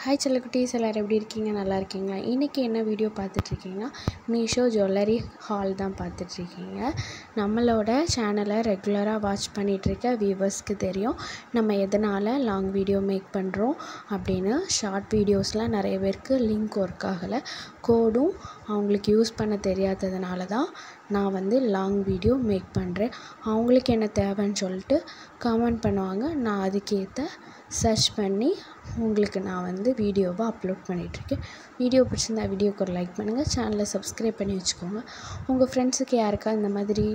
Hi செல்லக்குட்டீஸ், எல்லோரும் எப்படி இருக்கீங்க? நல்லா இருக்கீங்களா? இன்றைக்கி என்ன வீடியோ பார்த்துட்ருக்கீங்கன்னா, மீஷோ ஜுவல்லரி ஹால் தான் பார்த்துட்ருக்கீங்க. நம்மளோட சேனலை ரெகுலராக வாட்ச் பண்ணிகிட்ருக்க வியூவர்ஸ்க்கு தெரியும் நம்ம எதனால் லாங் வீடியோ மேக் பண்ணுறோம் அப்படின்னு. ஷார்ட் வீடியோஸ்லாம் நிறைய பேருக்கு லிங்க் ஒர்க் ஆகலை, கோடும் அவங்களுக்கு யூஸ் பண்ண தெரியாததுனால தான் நான் லாங் வீடியோ மேக் பண்ணுறேன். அவங்களுக்கு என்ன தேவைன்னு சொல்லிட்டு கமெண்ட் பண்ணுவாங்க, நான் அதுக்கேற்ற சர்ச் பண்ணி உங்களுக்கு நான் வீடியோவை அப்லோட் பண்ணிகிட்ருக்கேன். வீடியோ பிடிச்சிருந்தா வீடியோக்கு ஒரு லைக் பண்ணுங்கள், சேனலை சப்ஸ்கிரைப் பண்ணி வச்சுக்கோங்க. உங்கள் ஃப்ரெண்ட்ஸுக்கு யாருக்கா இந்த மாதிரி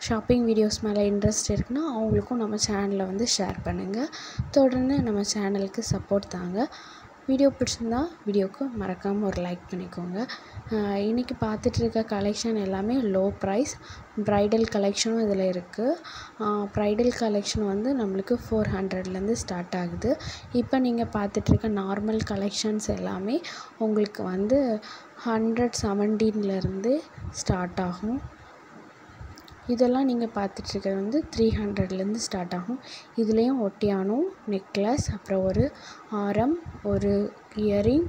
ஷாப்பிங் வீடியோஸ் மேலே இன்ட்ரெஸ்ட் இருக்குன்னா அவங்களுக்கும் நம்ம சேனலை ஷேர் பண்ணுங்கள். தொடர்ந்து நம்ம சேனலுக்கு சப்போர்ட் தாங்க. வீடியோ பிடிச்சிருந்தா வீடியோவுக்கு மறக்காமல் ஒரு லைக் பண்ணிக்கோங்க. இன்றைக்கி பார்த்துட்ருக்க கலெக்ஷன் எல்லாமே லோ ப்ரைஸ். ப்ரைடல் கலெக்ஷனும் இதில் இருக்குது. ப்ரைடல் கலெக்ஷன் நம்மளுக்கு 400லேருந்து ஸ்டார்ட் ஆகுது. இப்போ நீங்கள் பார்த்துட்ருக்க நார்மல் கலெக்ஷன்ஸ் எல்லாமே உங்களுக்கு 117லேருந்து ஸ்டார்ட் ஆகும். இதெல்லாம் நீங்கள் பார்த்துட்ருக்கிறது 300லேருந்து ஸ்டார்ட் ஆகும். இதுலேயும் ஒட்டியானம், நெக்லஸ், அப்புறம் ஒரு ஆரம், ஒரு இயரிங்,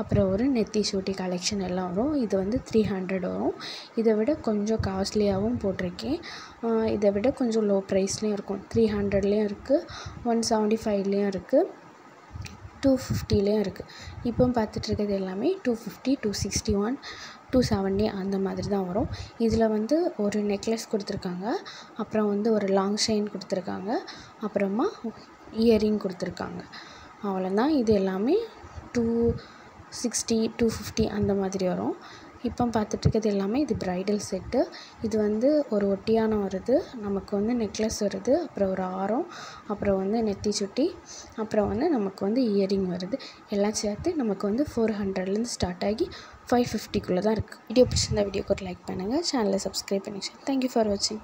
அப்புறம் ஒரு நெத்தி சூட்டி கலெக்ஷன் எல்லாம் வரும். இது 300 வரும். இதை விட கொஞ்சம் காஸ்ட்லியாகவும் போட்டிருக்கேன். இதை விட கொஞ்சம் லோ ப்ரைஸ்லேயும் இருக்கும். 300லேயும் இருக்குது, 175லேயும் இருக்குது, 250லேயும் இருக்குது. இப்போ பார்த்துட்ருக்கிறது எல்லாமே 250, 261, 270 அந்த மாதிரி தான் வரும். இதில் ஒரு நெக்லஸ் கொடுத்துருக்காங்க, அப்புறம் ஒரு லாங் செயின் கொடுத்துருக்காங்க, அப்புறமா இயரிங் கொடுத்துருக்காங்க. அவ்வளோதான். இது எல்லாமே 260, 250 அந்த மாதிரி வரும். இப்போ பார்த்துட்ருக்கிறது எல்லாமே இது ப்ரைடல் செட்டு. இது ஒரு ஒட்டியானம் வருது, நமக்கு நெக்லஸ் வருது, அப்புறம் ஒரு ஆரம், அப்புறம் நெத்தி சுட்டி, அப்புறம் நமக்கு இயரிங் வருது. எல்லாம் சேர்த்து நமக்கு 400லேருந்து ஸ்டார்ட் ஆகி 550க்குள்ளே தான் இருக்குது. வீடியோ பிடிச்சிருந்தா வீடியோக்கு ஒரு லைக் பண்ணுங்கள், சேனலை சப்ஸ்கிரைப் பண்ணிடுங்க. தேங்க்யூ ஃபார் வாட்சிங்.